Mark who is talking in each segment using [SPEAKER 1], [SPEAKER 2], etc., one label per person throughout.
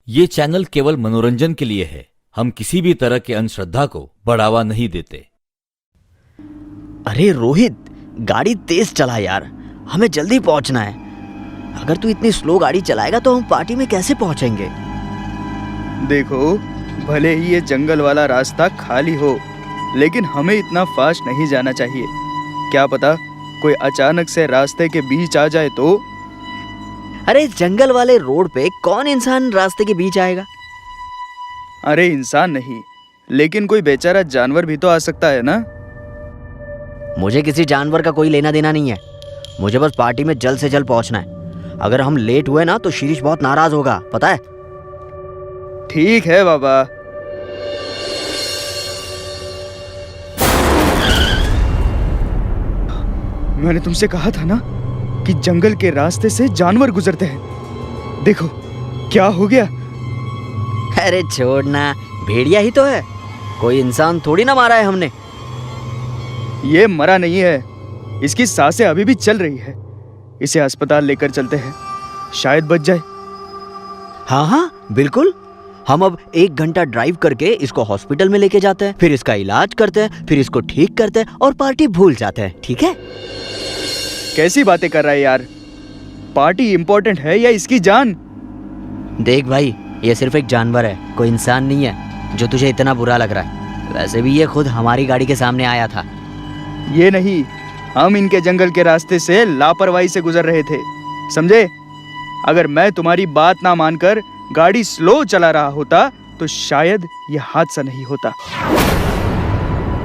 [SPEAKER 1] ये चैनल केवल मनोरंजन के लिए है। हम किसी भी तरह की अंधश्रद्धा को बढ़ावा नहीं देते।
[SPEAKER 2] अरे रोहित, गाड़ी तेज चला यार, हमें जल्दी पहुंचना है। अगर तू इतनी स्लो गाड़ी चलाएगा तो हम पार्टी में कैसे पहुंचेंगे?
[SPEAKER 3] देखो, भले ही ये जंगल वाला रास्ता खाली हो, लेकिन हमें इतना फास्ट नहीं जाना चाहिए। क्या पता कोई अचानक से रास्ते के बीच आ जाए तो।
[SPEAKER 2] अरे जंगल वाले रोड पे कौन इंसान रास्ते के बीच आएगा?
[SPEAKER 3] अरे इंसान नहीं, लेकिन कोई बेचारा जानवर भी तो आ सकता है ना।
[SPEAKER 2] मुझे किसी जानवर का कोई लेना देना नहीं है। मुझे बस पार्टी में जल्द से जल्द पहुंचना है। अगर हम लेट हुए ना तो शिरीष बहुत नाराज होगा, पता है?
[SPEAKER 3] ठीक है बाबा। मैंने तुमसे कहा था ना कि जंगल के रास्ते से जानवर गुजरते हैं। देखो क्या हो गया।
[SPEAKER 2] अरे छोड़ना, भेड़िया ही तो है, कोई इंसान थोड़ी ना मारा है हमने।
[SPEAKER 3] ये मरा नहीं है, इसकी सांसें अभी भी चल रही है। इसे अस्पताल लेकर चलते हैं, शायद बच जाए।
[SPEAKER 2] हाँ हाँ बिल्कुल। हम अब 1 घंटा ड्राइव करके इसको हॉस्पिटल में लेके जाते हैं, फिर इसका इलाज करते हैं, फिर इसको ठीक करते हैं और पार्टी भूल जाते हैं, ठीक है?
[SPEAKER 3] कैसी बातें कर रहा है यार। पार्टी इंपॉर्टेंट है या इसकी जान?
[SPEAKER 2] देख भाई, ये सिर्फ एक जानवर है, कोई इंसान नहीं है जो तुझे इतना बुरा लग रहा है। वैसे भी ये खुद हमारी गाड़ी के सामने आया था।
[SPEAKER 3] ये नहीं, हम इनके जंगल के रास्ते से लापरवाही से गुजर रहे थे, समझे? अगर मैं तुम्हारी बात ना मानकर गाड़ी स्लो चला रहा होता तो शायद ये हादसा नहीं होता।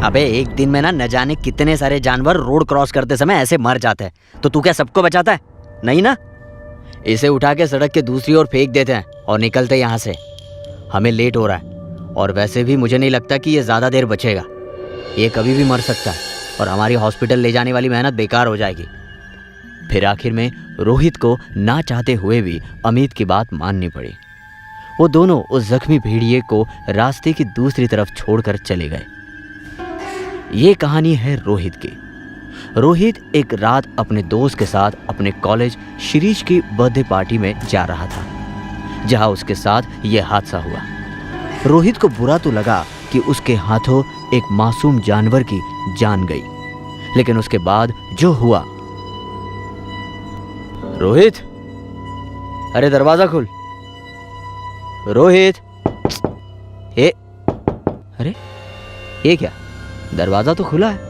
[SPEAKER 2] अबे एक दिन में ना न जाने कितने सारे जानवर रोड क्रॉस करते समय ऐसे मर जाते हैं, तो तू क्या सबको बचाता है? नहीं ना। इसे उठा के सड़क के दूसरी ओर फेंक देते हैं और निकलते यहाँ से। हमें लेट हो रहा है और वैसे भी मुझे नहीं लगता कि ये ज़्यादा देर बचेगा। ये कभी भी मर सकता है और हमारी हॉस्पिटल ले जाने वाली मेहनत बेकार हो जाएगी। फिर आखिर में रोहित को ना चाहते हुए भी अमित की बात माननी पड़ी। वो दोनों उस जख्मी भेड़िए को रास्ते की दूसरी तरफ छोड़कर चले गए। ये कहानी है रोहित की। रोहित एक रात अपने दोस्त के साथ अपने कॉलेज शिरीष की बर्थडे पार्टी में जा रहा था, जहां उसके साथ यह हादसा हुआ। रोहित को बुरा तो लगा कि उसके हाथों एक मासूम जानवर की जान गई, लेकिन उसके बाद जो हुआ। रोहित, अरे दरवाजा खोल। रोहित, अरे ये क्या, दरवाजा तो खुला है।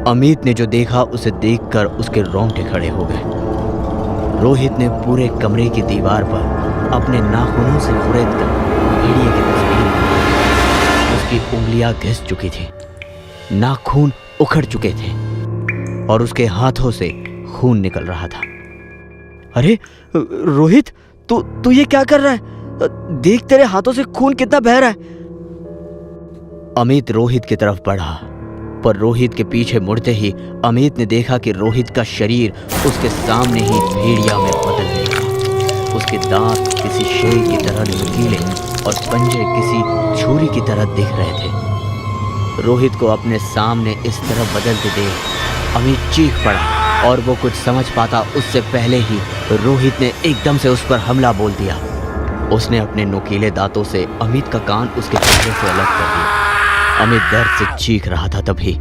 [SPEAKER 2] अमित ने जो देखा उसे देखकर उसके रोंगटे खड़े हो गए। रोहित ने पूरे कमरे की दीवार पर अपने नाखूनों से खुरेदकर भेड़िए की तस्वीर बनाई। उसकी उंगलियां घिस चुकी थी, नाखून उखड़ चुके थे और उसके हाथों से खून निकल रहा था। अरे रोहित, तू ये क्या कर रहा है? देख, तेरे हाथों से खून कितना बह रहा है। अमित रोहित की तरफ बढ़ा, पर रोहित के पीछे मुड़ते ही अमित ने देखा कि रोहित का शरीर उसके सामने ही भेड़िया में बदल गया। उसके दांत किसी शेर की तरह नुकीले और पंजे किसी छुरी की तरह दिख रहे थे। रोहित को अपने सामने इस तरह बदलते देख अमित चीख पड़ा और वो कुछ समझ पाता उससे पहले ही रोहित ने एकदम से उस पर हमला बोल दिया। उसने अपने नुकीले दांतों से अमित का कान उसके चेहरे से अलग कर दिया। अमित दर्द से चीख रहा था। तभी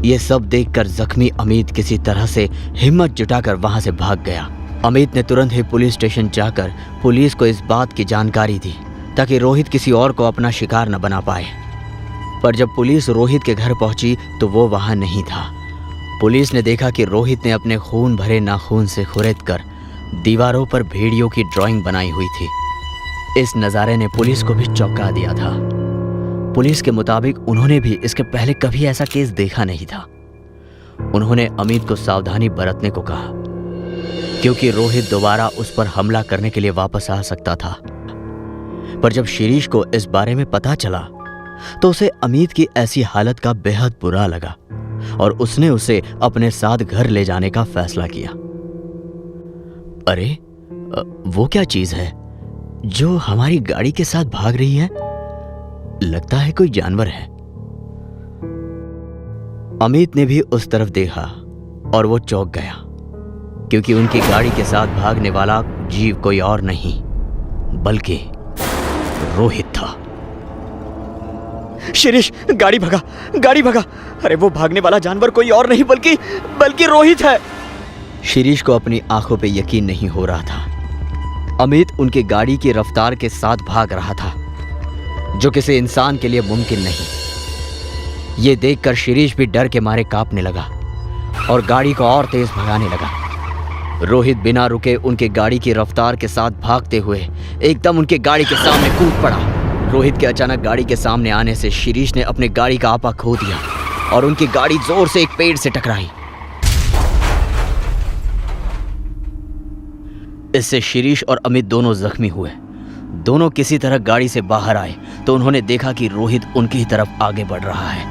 [SPEAKER 2] ये सब देखकर जख्मी अमित किसी तरह से हिम्मत जुटाकर वहां से भाग गया। अमित ने तुरंत ही पुलिस स्टेशन जाकर पुलिस को इस बात की जानकारी दी ताकि रोहित किसी और को अपना शिकार न बना पाए। पर जब पुलिस रोहित के घर पहुंची तो वो वहां नहीं था। पुलिस ने देखा कि रोहित ने अपने खून भरे नाखून से खुरेदकर दीवारों पर भेड़ियों की ड्राइंग बनाई हुई थी। इस नज़ारे ने पुलिस को भी चौंका दिया था। पुलिस के मुताबिक उन्होंने भी इसके पहले कभी ऐसा केस देखा नहीं था। उन्होंने अमित को सावधानी बरतने को कहा, क्योंकि रोहित दोबारा उस पर हमला करने के लिए वापस आ सकता था। पर जब शिरीष को इस बारे में पता चला तो उसे अमित की ऐसी हालत का बेहद बुरा लगा और उसने उसे अपने साथ घर ले जाने का फैसला किया। अरे वो क्या चीज है जो हमारी गाड़ी के साथ भाग रही है? लगता है कोई जानवर है। अमित ने भी उस तरफ देखा और वो चौंक गया। क्योंकि उनकी गाड़ी के साथ भागने वाला जीव कोई और नहीं बल्कि रोहित था।
[SPEAKER 4] शिरीष, गाड़ी भगा, गाड़ी भगा। अरे वो भागने वाला जानवर कोई और नहीं बल्कि रोहित है।
[SPEAKER 2] शिरीष को अपनी आंखों पे यकीन नहीं हो रहा था। अमित उनकी गाड़ी की रफ्तार के साथ भाग रहा था, जो किसी इंसान के लिए मुमकिन नहीं। ये देखकर शिरीष भी डर के मारे कांपने लगा और गाड़ी को और तेज भगाने लगा। रोहित बिना रुके उनकी गाड़ी की रफ्तार के साथ भागते हुए एकदम उनकी गाड़ी के सामने कूद पड़ा। रोहित के अचानक गाड़ी के सामने आने से शिरीष ने अपनी गाड़ी का आपा खो दिया और उनकी गाड़ी जोर से एक पेड़ से टकराई। इससे शिरीष और अमित दोनों जख्मी हुए। दोनों किसी तरह गाड़ी से बाहर आए तो उन्होंने देखा कि रोहित उनकी ही तरफ आगे बढ़ रहा है।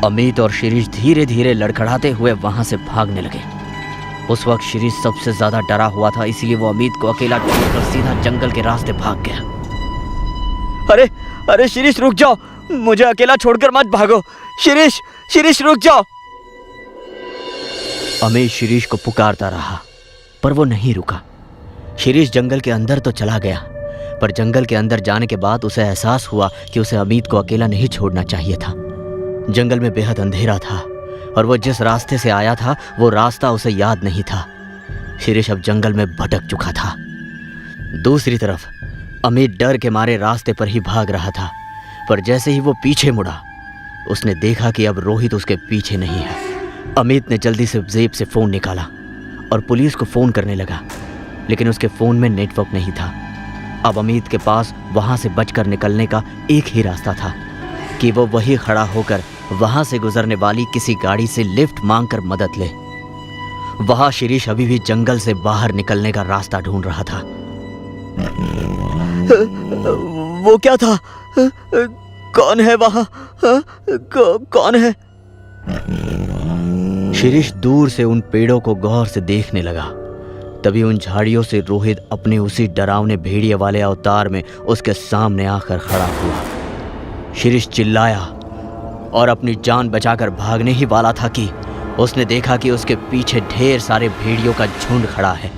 [SPEAKER 2] अमित और शिरीष धीरे धीरे लड़खड़ाते हुए वहां से भागने लगे। उस वक्त शिरीष सबसे ज्यादा डरा हुआ था, इसीलिए वो अमित को अकेला छोड़कर सीधा जंगल के रास्ते भाग गया।
[SPEAKER 4] अरे अरे शिरीष, रुक जाओ, मुझे अकेला छोड़कर मत भागो। शिरीष, शिरीष, रुक जाओ।
[SPEAKER 2] अमित शिरीष को पुकारता रहा पर वो नहीं रुका। शिरीष जंगल के अंदर तो चला गया, पर जंगल के अंदर जाने के बाद उसे एहसास हुआ कि उसे अमित को अकेला नहीं छोड़ना चाहिए था। जंगल में बेहद अंधेरा था और वो जिस रास्ते से आया था वो रास्ता उसे याद नहीं था। शिरीष अब जंगल में भटक चुका था। दूसरी तरफ अमित डर के मारे रास्ते पर ही भाग रहा था, पर जैसे ही वो पीछे मुड़ा उसने देखा कि अब रोहित उसके पीछे नहीं है। अमित ने जल्दी से जेब से फ़ोन निकाला और पुलिस को फ़ोन करने लगा, लेकिन उसके फ़ोन में नेटवर्क नहीं था। अब अमित के पास वहाँ से बचकर निकलने का एक ही रास्ता था कि वो वहीं खड़ा होकर वहाँ से गुजरने वाली किसी गाड़ी से लिफ्ट मांगकर मदद ले। वहाँ शिरीष अभी भी जंगल से बाहर निकलने का रास्ता ढूंढ रहा था।
[SPEAKER 4] वो क्या था? कौन है वहाँ? कौन है?
[SPEAKER 2] शिरीष दूर से उन पेड़ों को गौर से देखने लगा। तभी उन झाड़ियों से रोहित अपने उसी डरावने भेड़िए वाले अवतार में उसके सामने आकर खड़ा हुआ। शिरीष चिल्लाया और अपनी जान बचाकर भागने ही वाला था कि उसने देखा कि उसके पीछे ढेर सारे भेड़ियों का झुंड खड़ा है।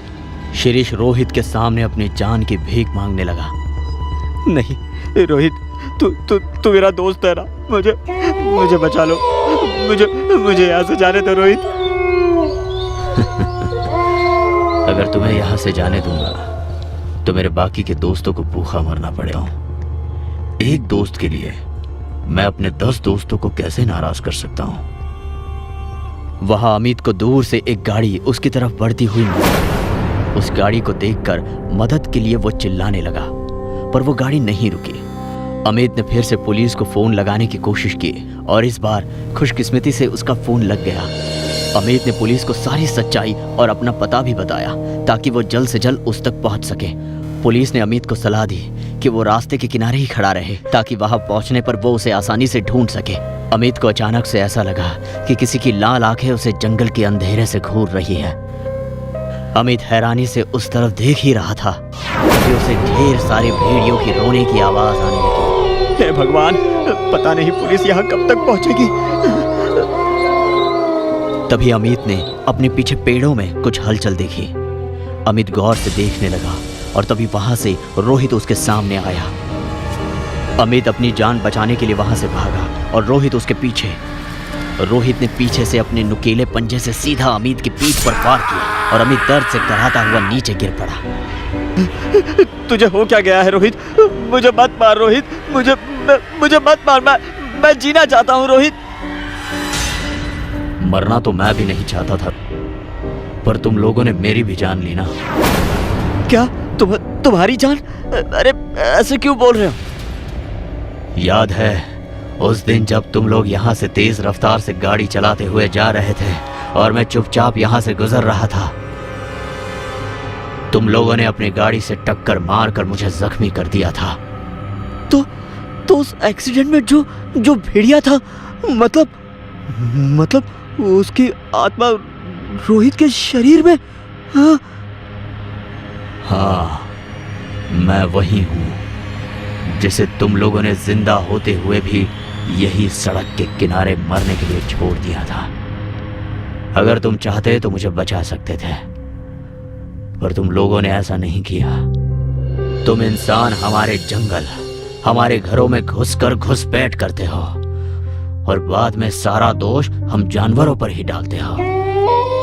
[SPEAKER 2] शिरीष रोहित के सामने अपनी जान की भीख मांगने लगा।
[SPEAKER 4] नहीं रोहित, तू मेरा दोस्त है ना, मुझे बचा लो, मुझे यहाँ से जाने दो रोहित।
[SPEAKER 1] अगर तुम्हें यहाँ से जाने दूंगा तो मेरे बाकी के दोस्तों को भूखा मरना पड़ेगा। एक दोस्त के लिए मैं अपने 10 दोस्तों को कैसे नाराज कर सकता हूँ।
[SPEAKER 2] वहां अमित को दूर से एक गाड़ी उसकी तरफ बढ़ती हुई नजर। उस गाड़ी को देखकर मदद के लिए वो चिल्लाने लगा, पर वो गाड़ी नहीं रुकी। अमित ने फिर से पुलिस को फोन लगाने की कोशिश की और इस बार खुशकिस्मती से उसका फोन लग गया। अमित ने पुलिस को सारी सच्चाई और अपना पता भी बताया ताकि वो जल्द से जल्द उस तक पहुंच सके। पुलिस ने अमित को सलाह दी कि वो रास्ते के किनारे ही खड़ा रहे ताकि वहां पहुंचने पर वो उसे आसानी से ढूंढ सके। अमित को अचानक से ऐसा लगा कि किसी की लाल आंखें उसे जंगल के अंधेरे से घूर रही है। अमित हैरानी से उस तरफ देख ही रहा था कि उसे ढेर सारे भेड़ियों की रोने की आवाज आने लगी।
[SPEAKER 4] हे भगवान, पता नहीं पुलिस यहाँ कब तक पहुंचेगी।
[SPEAKER 2] तभी अमित ने अपने पीछे पेड़ों में कुछ हलचल देखी। अमित गौर से देखने लगा और तभी वहां से रोहित उसके सामने आया। अमित अपनी जान बचाने के लिए वहां से भागा और रोहित उसके पीछे। रोहित ने पीछे से अपने नुकीले पंजे से सीधा अमित की पीठ पर वार किया और अमित दर्द से कराहता हुआ नीचे गिर पड़ा।
[SPEAKER 4] तुझे हो क्या गया है रोहित? मुझे मत मार रोहित, मुझे मत मार, मैं जीना चाहता हूँ रोहित।
[SPEAKER 1] मरना तो मैं भी नहीं चाहता था, पर तुम लोगों ने मेरी भी जान ली ना।
[SPEAKER 4] क्या तुम्हारी जान? अरे ऐसे क्यों बोल रहे हो?
[SPEAKER 1] याद है उस दिन जब तुम लोग यहाँ से तेज रफ्तार से गाड़ी चलाते हुए जा रहे थे और मैं चुपचाप यहाँ से गुजर रहा था? तुम लोगों ने अपनी गाड़ी से टक्कर मारकर मुझे जख्मी कर दिया था।
[SPEAKER 4] तो उस एक्सीडेंट में जो भेड़िया था, मतलब उसकी आत्मा रोहित के शरीर में?
[SPEAKER 1] हाँ, मैं वही हूँ जिसे तुम लोगों ने जिंदा होते हुए भी यही सड़क के किनारे मरने के लिए छोड़ दिया था। अगर तुम चाहते तो मुझे बचा सकते थे, पर तुम लोगों ने ऐसा नहीं किया। तुम इंसान हमारे जंगल, हमारे घरों में घुसकर घुसपैठ करते हो और बाद में सारा दोष हम जानवरों पर ही डालते हो।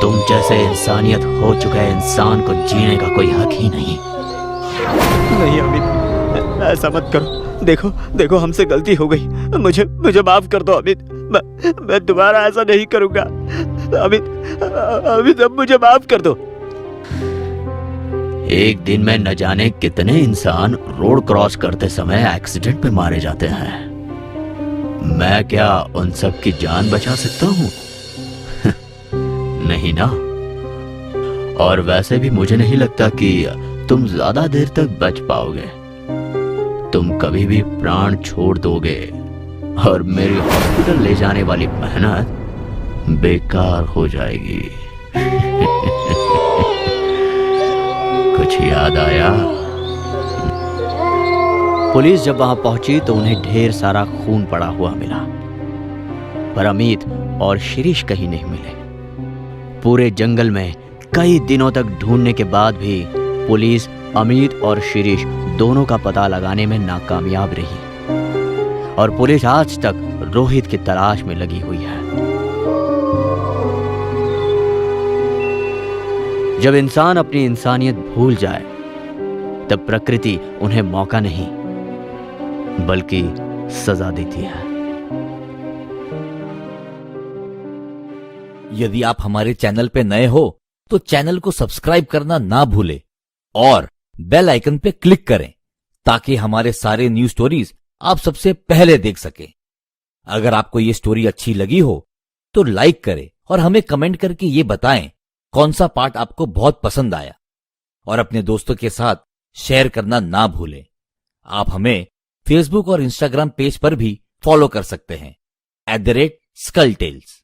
[SPEAKER 1] तुम जैसे इंसानियत हो चुके इंसान को जीने का कोई हक ही नहीं।
[SPEAKER 4] नहीं अमित, ऐसा मत करो। देखो देखो, हमसे गलती हो गई। मुझे माफ कर दो अमित। मैं दोबारा ऐसा नहीं करूंगा। अमित अब मुझे माफ कर दो।
[SPEAKER 1] एक दिन में न जाने कितने इंसान रोड क्रॉस करते समय एक्सीडेंट में मारे जाते हैं। मैं क्या उन सब की जान बचा सकता हूँ? नहीं ना। और वैसे भी मुझे नहीं लगता कि तुम ज्यादा देर तक बच पाओगे। तुम कभी भी प्राण छोड़ दोगे और मेरी हॉस्पिटल ले जाने वाली मेहनत बेकार हो जाएगी। कुछ याद आया?
[SPEAKER 2] पुलिस जब वहां पहुंची तो उन्हें ढेर सारा खून पड़ा हुआ मिला, पर अमित और शिरीष कहीं नहीं मिले। पूरे जंगल में कई दिनों तक ढूंढने के बाद भी पुलिस अमित और शिरीष दोनों का पता लगाने में नाकामयाब रही और पुलिस आज तक रोहित की तलाश में लगी हुई है। जब इंसान अपनी इंसानियत भूल जाए तब प्रकृति उन्हें मौका नहीं बल्कि सजा देती है।
[SPEAKER 5] यदि आप हमारे चैनल पे नए हो तो चैनल को सब्सक्राइब करना ना भूलें और बेल आइकन पे क्लिक करें ताकि हमारे सारे न्यू स्टोरीज आप सबसे पहले देख सकें। अगर आपको ये स्टोरी अच्छी लगी हो तो लाइक करें और हमें कमेंट करके ये बताएं कौन सा पार्ट आपको बहुत पसंद आया और अपने दोस्तों के साथ शेयर करना ना भूलें। आप हमें फेसबुक और इंस्टाग्राम पेज पर भी फॉलो कर सकते हैं @SkullTales।